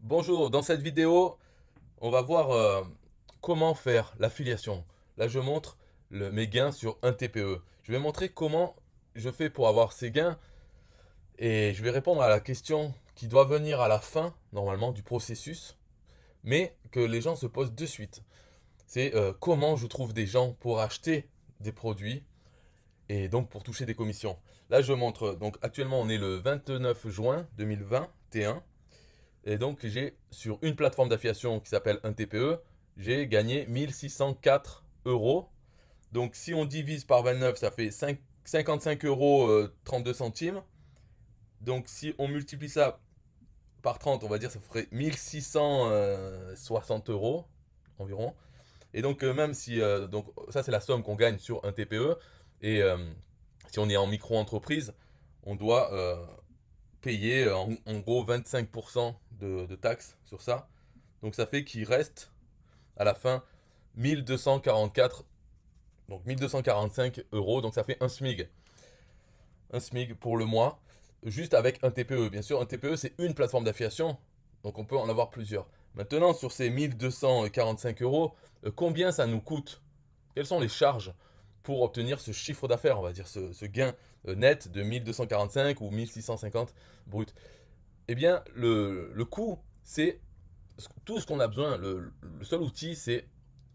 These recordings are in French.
Bonjour, dans cette vidéo, on va voir comment faire l'affiliation. Là, je montre mes gains sur un TPE. Je vais montrer comment je fais pour avoir ces gains et je vais répondre à la question qui doit venir à la fin, normalement, du processus, mais que les gens se posent de suite. C'est comment je trouve des gens pour acheter des produits et donc pour toucher des commissions. Là, je montre, donc actuellement, on est le 29 juin 2021. Et donc, j'ai sur une plateforme d'affiliation qui s'appelle un TPE, j'ai gagné 1604 euros. Donc, si on divise par 29, ça fait 55 euros 32 centimes. Donc, si on multiplie ça par 30, on va dire ça ferait 1660 euros environ. Et donc, même si. Donc, ça, c'est la somme qu'on gagne sur un TPE. Et si on est en micro-entreprise, on doit payer en gros 25% de taxes sur ça. Donc ça fait qu'il reste à la fin 1244, donc 1245 euros. Donc ça fait un SMIG. Un SMIG pour le mois, juste avec un TPE. Bien sûr, un TPE, c'est une plateforme d'affiliation. Donc on peut en avoir plusieurs. Maintenant, sur ces 1245 euros, combien ça nous coûte? Quelles sont les charges pour obtenir ce chiffre d'affaires, on va dire, ce gain net de 1245 ou 1650 brut? Eh bien, le coût, c'est tout ce qu'on a besoin. Le seul outil, c'est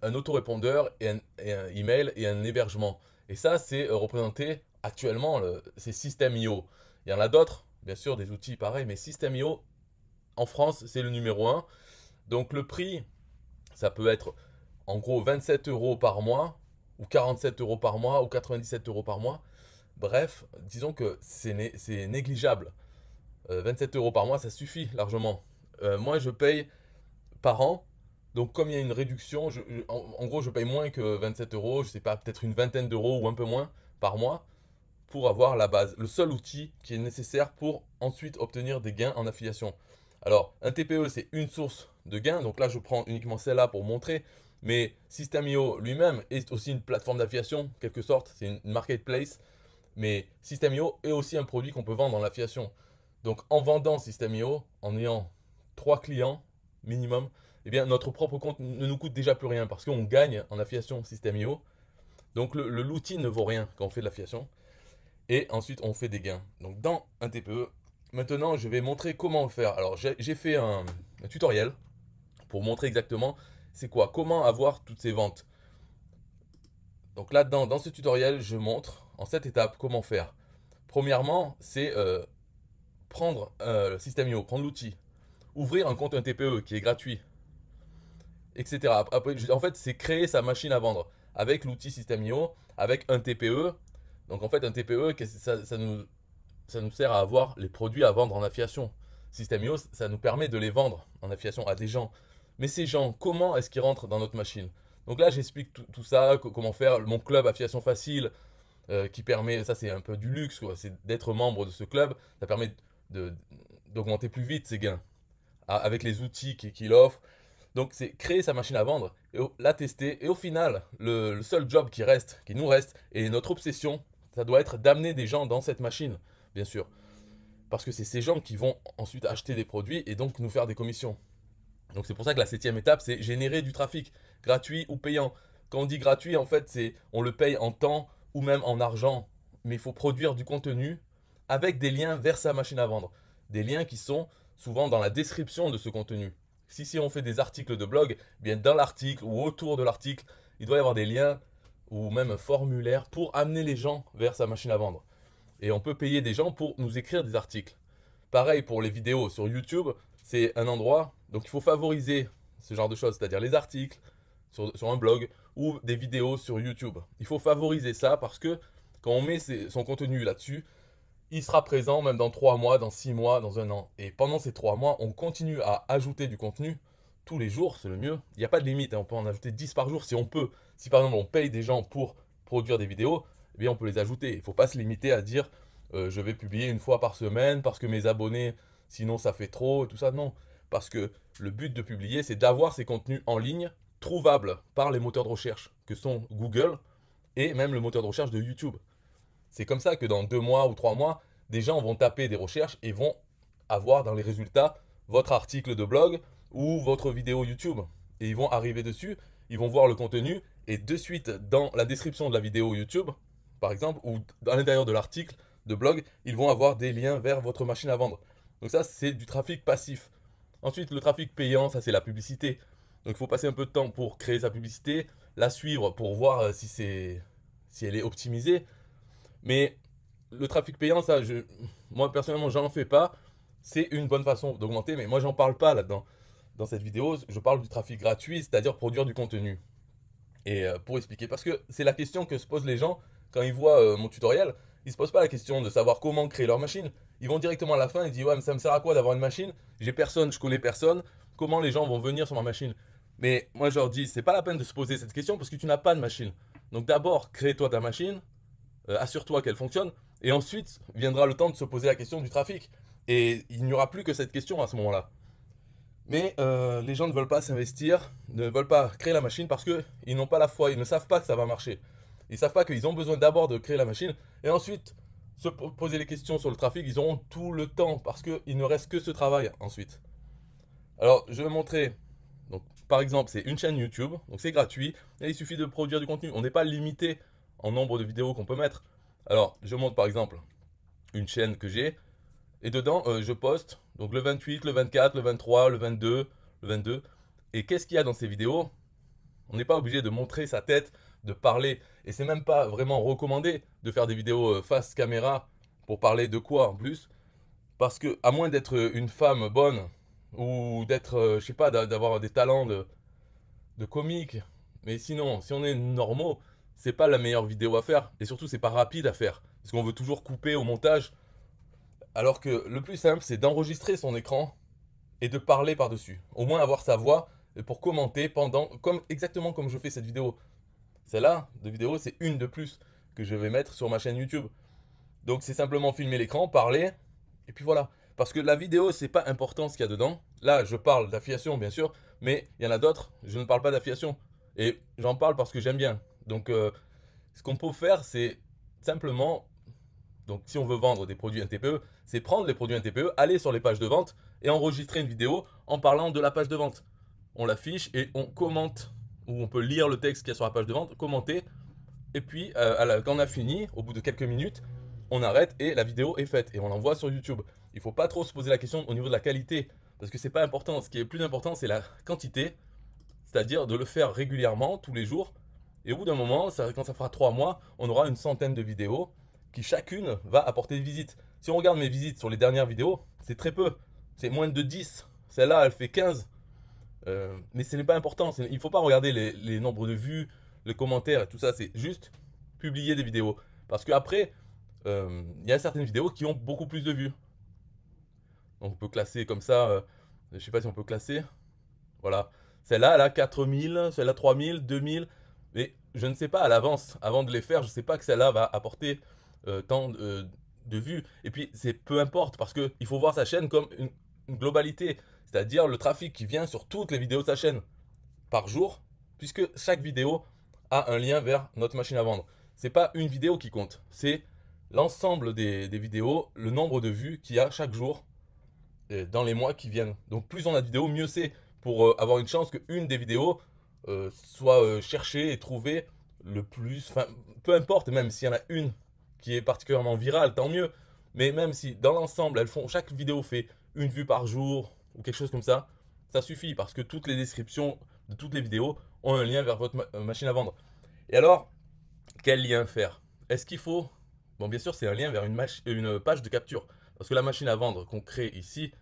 un autorépondeur et un email et un hébergement. Et ça, c'est représenté actuellement, c'est System.io. Il y en a d'autres, bien sûr, des outils pareils, mais System.io, en France, c'est le numéro un. Donc le prix, ça peut être en gros 27 euros par mois, ou 47 euros par mois, ou 97 euros par mois. Bref, disons que c'est négligeable. 27 euros par mois, ça suffit largement. Moi, je paye par an. Donc, comme il y a une réduction, en gros, je paye moins que 27 euros, je sais pas, peut-être une vingtaine d'euros ou un peu moins par mois pour avoir la base. Le seul outil qui est nécessaire pour ensuite obtenir des gains en affiliation. Alors, un TPE, c'est une source de gains. Donc là, je prends uniquement celle-là pour montrer. Mais System.io lui-même est aussi une plateforme d'affiliation, quelque sorte. C'est une marketplace. Mais System.io est aussi un produit qu'on peut vendre en affiliation. Donc en vendant System.io, en ayant 3 clients minimum, eh bien notre propre compte ne nous coûte déjà plus rien parce qu'on gagne en affiliation System.io. Donc l'outil ne vaut rien quand on fait de l'affiliation. Et ensuite on fait des gains. Donc dans un TPE, maintenant je vais montrer comment le faire. Alors j'ai fait un tutoriel pour montrer exactement c'est quoi, comment avoir toutes ces ventes. Donc là-dedans, dans ce tutoriel, je montre en 7 étapes comment faire. Premièrement, c'est prendre le System.io, prendre l'outil, ouvrir un compte un TPE qui est gratuit, etc. Après, en fait, c'est créer sa machine à vendre avec l'outil System.io, avec un TPE. Donc en fait, un TPE, ça nous sert à avoir les produits à vendre en affiliation. System.io, ça nous permet de les vendre en affiliation à des gens. Mais ces gens, comment est-ce qu'ils rentrent dans notre machine? Donc là, j'explique tout ça, comment faire mon club affiliation facile, qui permet, ça c'est un peu du luxe, c'est d'être membre de ce club. Ça permet de- d'augmenter plus vite ses gains avec les outils qu'il offre. Donc c'est créer sa machine à vendre, et la tester, et au final, le seul job qui reste, qui nous reste, et notre obsession, ça doit être d'amener des gens dans cette machine, bien sûr. Parce que c'est ces gens qui vont ensuite acheter des produits et donc nous faire des commissions. Donc c'est pour ça que la septième étape, c'est générer du trafic, gratuit ou payant. Quand on dit gratuit, en fait, c'est on le paye en temps ou même en argent. Mais il faut produire du contenu avec des liens vers sa machine à vendre. Des liens qui sont souvent dans la description de ce contenu. Si on fait des articles de blog, eh bien dans l'article ou autour de l'article, il doit y avoir des liens ou même un formulaire pour amener les gens vers sa machine à vendre. Et on peut payer des gens pour nous écrire des articles. Pareil pour les vidéos sur YouTube, c'est un endroit, donc il faut favoriser ce genre de choses, c'est-à-dire les articles sur un blog ou des vidéos sur YouTube. Il faut favoriser ça parce que quand on met son contenu là-dessus, il sera présent même dans 3 mois, dans 6 mois, dans un an. Et pendant ces 3 mois, on continue à ajouter du contenu tous les jours, c'est le mieux. Il n'y a pas de limite, hein, on peut en ajouter 10 par jour si on peut. Si par exemple on paye des gens pour produire des vidéos, eh bien on peut les ajouter. Il ne faut pas se limiter à dire je vais publier une fois par semaine parce que mes abonnés, sinon ça fait trop et tout ça. Non, parce que le but de publier, c'est d'avoir ces contenus en ligne, trouvables par les moteurs de recherche que sont Google et même le moteur de recherche de YouTube. C'est comme ça que dans 2 mois ou 3 mois, des gens vont taper des recherches et vont avoir dans les résultats votre article de blog ou votre vidéo YouTube. Et ils vont arriver dessus, ils vont voir le contenu et de suite dans la description de la vidéo YouTube, par exemple, ou à l'intérieur de l'article de blog, ils vont avoir des liens vers votre machine à vendre. Donc ça, c'est du trafic passif. Ensuite, le trafic payant, ça c'est la publicité. Donc il faut passer un peu de temps pour créer sa publicité, la suivre pour voir si elle est optimisée. Mais le trafic payant, ça, moi personnellement, j'en fais pas. C'est une bonne façon d'augmenter, mais moi j'en parle pas là-dedans. Dans cette vidéo, je parle du trafic gratuit, c'est-à-dire produire du contenu. Et pour expliquer, parce que c'est la question que se posent les gens quand ils voient mon tutoriel. Ils se posent pas la question de savoir comment créer leur machine. Ils vont directement à la fin et disent ouais, mais ça me sert à quoi d'avoir une machine? J'ai personne, je connais personne. Comment les gens vont venir sur ma machine? Mais moi je leur dis, c'est pas la peine de se poser cette question parce que tu n'as pas de machine. Donc d'abord, crée-toi ta machine, assure-toi qu'elle fonctionne, et ensuite viendra le temps de se poser la question du trafic. Et il n'y aura plus que cette question à ce moment-là. Mais les gens ne veulent pas s'investir, ne veulent pas créer la machine parce qu'ils n'ont pas la foi, ils ne savent pas que ça va marcher. Ils ne savent pas qu'ils ont besoin d'abord de créer la machine et ensuite se poser les questions sur le trafic. Ils auront tout le temps parce qu'il ne reste que ce travail ensuite. Alors, je vais montrer. Donc, par exemple, c'est une chaîne YouTube, donc c'est gratuit et il suffit de produire du contenu. On n'est pas limité en nombre de vidéos qu'on peut mettre. Alors, je montre par exemple une chaîne que j'ai. Et dedans, je poste donc le 28, le 24, le 23, le 22, le 22. Et qu'est-ce qu'il y a dans ces vidéos? On n'est pas obligé de montrer sa tête, de parler. Et c'est même pas vraiment recommandé de faire des vidéos face caméra pour parler de quoi en plus. Parce que, à moins d'être une femme bonne ou d'être, je sais pas, d'avoir des talents de comique. Mais sinon, si on est normaux, c'est pas la meilleure vidéo à faire. Et surtout, c'est pas rapide à faire. Parce qu'on veut toujours couper au montage. Alors que le plus simple, c'est d'enregistrer son écran et de parler par-dessus. Au moins avoir sa voix pour commenter pendant, exactement comme je fais cette vidéo. Celle-là de vidéo, c'est une de plus que je vais mettre sur ma chaîne YouTube. Donc c'est simplement filmer l'écran, parler, et puis voilà. Parce que la vidéo, c'est pas important ce qu'il y a dedans. Là, je parle d'affiliation, bien sûr, mais il y en a d'autres, je ne parle pas d'affiliation. Et j'en parle parce que j'aime bien. Donc, ce qu'on peut faire, c'est simplement, donc si on veut vendre des produits NTPE, c'est prendre les produits NTPE, aller sur les pages de vente et enregistrer une vidéo en parlant de la page de vente. On l'affiche et on commente, ou on peut lire le texte qu'il y a sur la page de vente, commenter, et puis quand on a fini, au bout de quelques minutes, on arrête et la vidéo est faite et on l'envoie sur YouTube. Il ne faut pas trop se poser la question au niveau de la qualité, parce que c'est pas important. Ce qui est plus important, c'est la quantité, c'est-à-dire de le faire régulièrement, tous les jours. Et au bout d'un moment, quand ça fera 3 mois, on aura une centaine de vidéos qui chacune va apporter des visites. Si on regarde mes visites sur les dernières vidéos, c'est très peu. C'est moins de 10. Celle-là, elle fait 15. Mais ce n'est pas important. Il ne faut pas regarder les nombres de vues, les commentaires et tout ça. C'est juste publier des vidéos. Parce qu'après, il y a certaines vidéos qui ont beaucoup plus de vues. Donc on peut classer comme ça. Je ne sais pas si on peut classer. Voilà. Celle-là, elle a 4000, celle-là 3000, 2000. Mais je ne sais pas à l'avance. Avant de les faire, je ne sais pas que celle-là va apporter tant de vues. Et puis, c'est peu importe parce qu'il faut voir sa chaîne comme une globalité. C'est-à-dire le trafic qui vient sur toutes les vidéos de sa chaîne par jour, puisque chaque vidéo a un lien vers notre machine à vendre. C'est pas une vidéo qui compte, c'est l'ensemble des vidéos, le nombre de vues qu'il y a chaque jour dans les mois qui viennent. Donc plus on a de vidéos, mieux c'est pour avoir une chance qu'une des vidéos soit cherchée et trouvée le plus. Enfin, peu importe, même s'il y en a une qui est particulièrement virale, tant mieux. Mais même si dans l'ensemble, chaque vidéo fait une vue par jour ou quelque chose comme ça suffit parce que toutes les descriptions de toutes les vidéos ont un lien vers votre machine à vendre. Et alors, quel lien faire? Est-ce qu'il faut... Bon, bien sûr, c'est un lien vers une page de capture. Parce que la machine à vendre qu'on crée ici,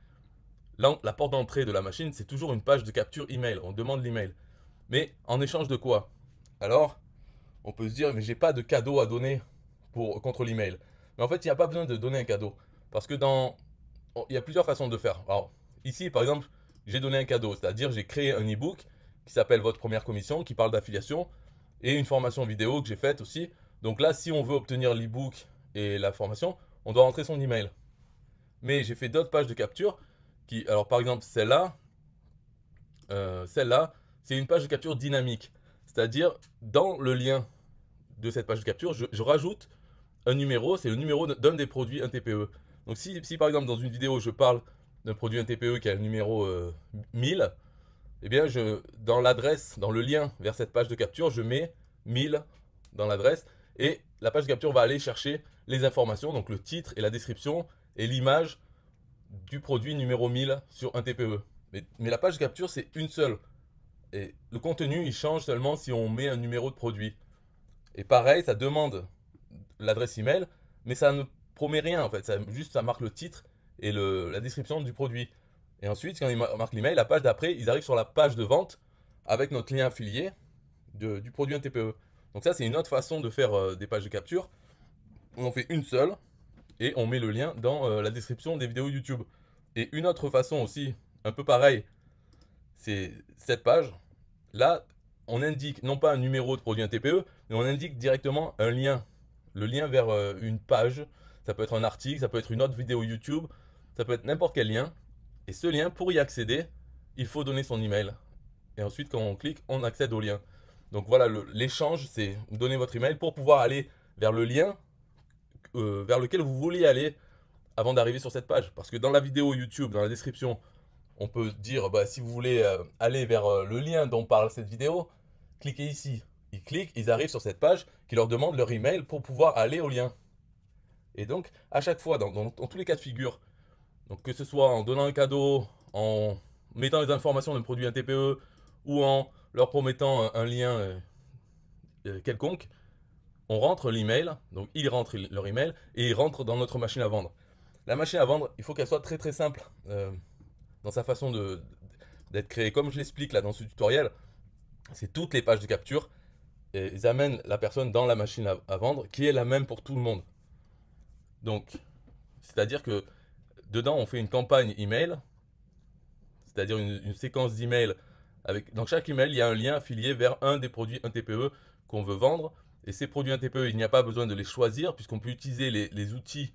la porte d'entrée de la machine, c'est toujours une page de capture email. On demande l'email. Mais en échange de quoi? Alors, on peut se dire, mais j'ai pas de cadeau à donner contre l'email. Mais en fait, il n'y a pas besoin de donner un cadeau. Parce que il y a plusieurs façons de faire. Alors, ici, par exemple, j'ai donné un cadeau. C'est-à-dire, j'ai créé un e-book qui s'appelle Votre première commission, qui parle d'affiliation, et une formation vidéo que j'ai faite aussi. Donc là, si on veut obtenir l'e-book et la formation, on doit rentrer son email. Mais j'ai fait d'autres pages de capture qui, alors par exemple, celle-là, c'est une page de capture dynamique. C'est-à-dire, dans le lien de cette page de capture, je rajoute un numéro, c'est le numéro d'un des produits, un TPE. Donc si par exemple dans une vidéo je parle d'un produit un TPE qui a le numéro 1000, eh bien, dans l'adresse, dans le lien vers cette page de capture, je mets 1000 dans l'adresse et la page de capture va aller chercher les informations, donc le titre et la description et l'image du produit numéro 1000 sur un TPE. Mais la page de capture, c'est une seule. Et le contenu, il change seulement si on met un numéro de produit. Et pareil, ça demande l'adresse email, mais ça ne promet rien en fait. Ça marque le titre et la description du produit. Et ensuite, quand ils marquent l'email, la page d'après, ils arrivent sur la page de vente avec notre lien affilié du produit un TPE. Donc ça, c'est une autre façon de faire des pages de capture. On en fait une seule et on met le lien dans la description des vidéos YouTube. Et une autre façon aussi, un peu pareil, c'est cette page. Là, on indique non pas un numéro de produit un TPE, mais on indique directement un lien. Le lien vers une page. Ça peut être un article, ça peut être une autre vidéo YouTube, ça peut être n'importe quel lien. Et ce lien, pour y accéder, il faut donner son email. Et ensuite, quand on clique, on accède au lien. Donc voilà, l'échange, c'est donner votre email pour pouvoir aller vers le lien vers lequel vous vouliez aller avant d'arriver sur cette page. Parce que dans la vidéo YouTube, dans la description, on peut dire, bah, si vous voulez aller vers le lien dont parle cette vidéo, cliquez ici. Ils cliquent, ils arrivent sur cette page qui leur demande leur email pour pouvoir aller au lien. Et donc, à chaque fois, dans tous les cas de figure, donc que ce soit en donnant un cadeau, en mettant les informations d'un produit un TPE ou en leur promettant un lien quelconque, on rentre l'email, donc ils rentrent leur email et ils rentrent dans notre machine à vendre. La machine à vendre, il faut qu'elle soit très très simple dans sa façon d'être créée. Comme je l'explique là dans ce tutoriel, c'est toutes les pages de capture et ils amènent la personne dans la machine à vendre qui est la même pour tout le monde. Donc, c'est-à-dire que dedans, on fait une campagne email, c'est-à-dire une séquence d'emails. Dans chaque email, il y a un lien affilié vers un des produits un TPE qu'on veut vendre. Et ces produits un TPE, il n'y a pas besoin de les choisir puisqu'on peut utiliser les outils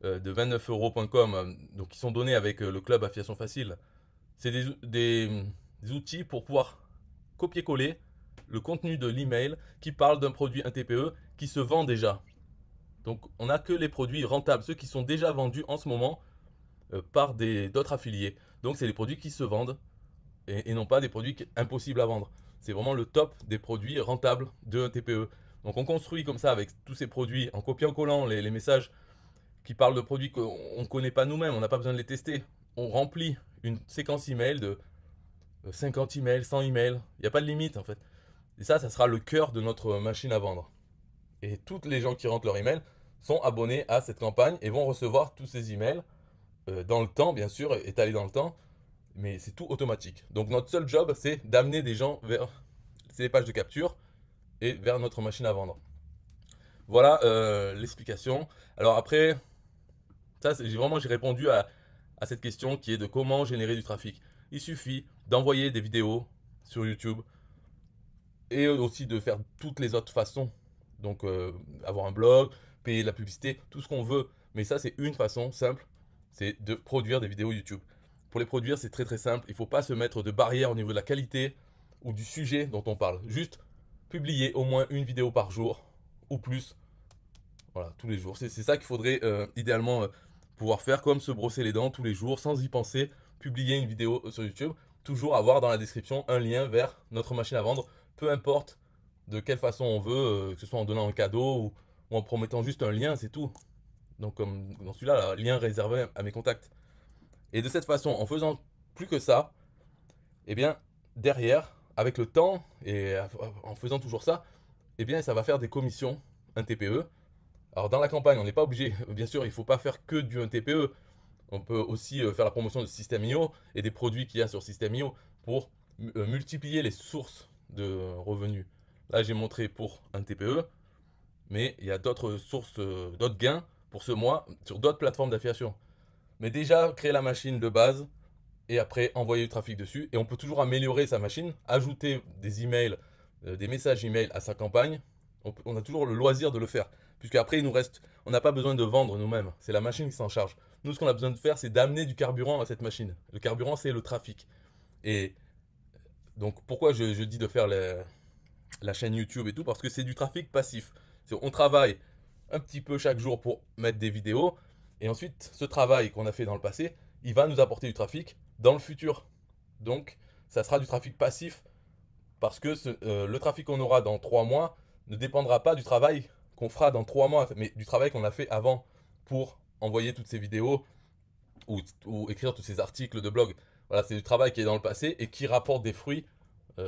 de 29euros.com donc qui sont donnés avec le club Affiliation Facile. C'est des outils pour pouvoir copier-coller le contenu de l'email qui parle d'un produit un TPE qui se vend déjà. Donc on n'a que les produits rentables, ceux qui sont déjà vendus en ce moment par d'autres affiliés. Donc c'est les produits qui se vendent et non pas des produits impossibles à vendre. C'est vraiment le top des produits rentables de un TPE. Donc on construit comme ça avec tous ces produits en copiant-collant les messages qui parlent de produits qu'on ne connaît pas nous-mêmes, on n'a pas besoin de les tester. On remplit une séquence email de 50 emails, 100 emails, il n'y a pas de limite en fait. Et ça sera le cœur de notre machine à vendre. Et toutes les gens qui rentrent leur email sont abonnés à cette campagne et vont recevoir tous ces emails dans le temps, bien sûr, étalés dans le temps, mais c'est tout automatique. Donc notre seul job, c'est d'amener des gens vers ces pages de capture et vers notre machine à vendre. Voilà l'explication. Alors après, ça, j'ai répondu à cette question qui est de comment générer du trafic. Il suffit d'envoyer des vidéos sur YouTube et aussi de faire toutes les autres façons. Donc avoir un blog, payer de la publicité, tout ce qu'on veut. Mais ça, c'est une façon simple, c'est de produire des vidéos YouTube. Pour les produire, c'est très très simple. Il ne faut pas se mettre de barrière au niveau de la qualité ou du sujet dont on parle. Juste publier au moins une vidéo par jour ou plus. Voilà, tous les jours. C'est ça qu'il faudrait idéalement pouvoir faire, comme se brosser les dents tous les jours sans y penser. Publier une vidéo sur YouTube. Toujours avoir dans la description un lien vers notre machine à vendre. Peu importe de quelle façon on veut, que ce soit en donnant un cadeau ou en promettant juste un lien, c'est tout. Donc comme dans celui-là, lien réservé à mes contacts. Et de cette façon, en faisant plus que ça, eh bien, derrière, avec le temps et en faisant toujours ça, eh bien, ça va faire des commissions, un TPE. Alors, dans la campagne, on n'est pas obligé, bien sûr, il ne faut pas faire que du un TPE. On peut aussi faire la promotion de System.io et des produits qu'il y a sur System.io pour multiplier les sources de revenus. Là, j'ai montré pour un TPE, mais il y a d'autres sources, d'autres gains pour ce mois sur d'autres plateformes d'affiliation. Mais déjà, créer la machine de base et après envoyer du trafic dessus. Et on peut toujours améliorer sa machine, ajouter des emails, des messages emails à sa campagne. On a toujours le loisir de le faire. Puisque après, il nous reste, on n'a pas besoin de vendre nous-mêmes. C'est la machine qui s'en charge. Nous, ce qu'on a besoin de faire, c'est d'amener du carburant à cette machine. Le carburant, c'est le trafic. Et donc, pourquoi je dis de faire la chaîne YouTube et tout? Parce que c'est du trafic passif. On travaille un petit peu chaque jour pour mettre des vidéos. Et ensuite, ce travail qu'on a fait dans le passé, il va nous apporter du trafic dans le futur. Donc, ça sera du trafic passif parce que le trafic qu'on aura dans 3 mois ne dépendra pas du travail qu'on fera dans 3 mois, mais du travail qu'on a fait avant pour envoyer toutes ces vidéos ou écrire tous ces articles de blog. Voilà, c'est du travail qui est dans le passé et qui rapporte des fruits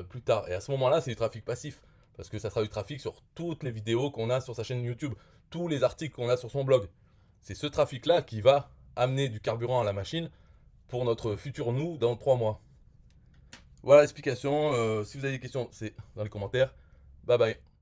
plus tard. Et à ce moment-là, c'est du trafic passif. Parce que ça sera du trafic sur toutes les vidéos qu'on a sur sa chaîne YouTube, tous les articles qu'on a sur son blog. C'est ce trafic-là qui va amener du carburant à la machine pour notre futur nous dans 3 mois. Voilà l'explication. Si vous avez des questions, c'est dans les commentaires. Bye bye.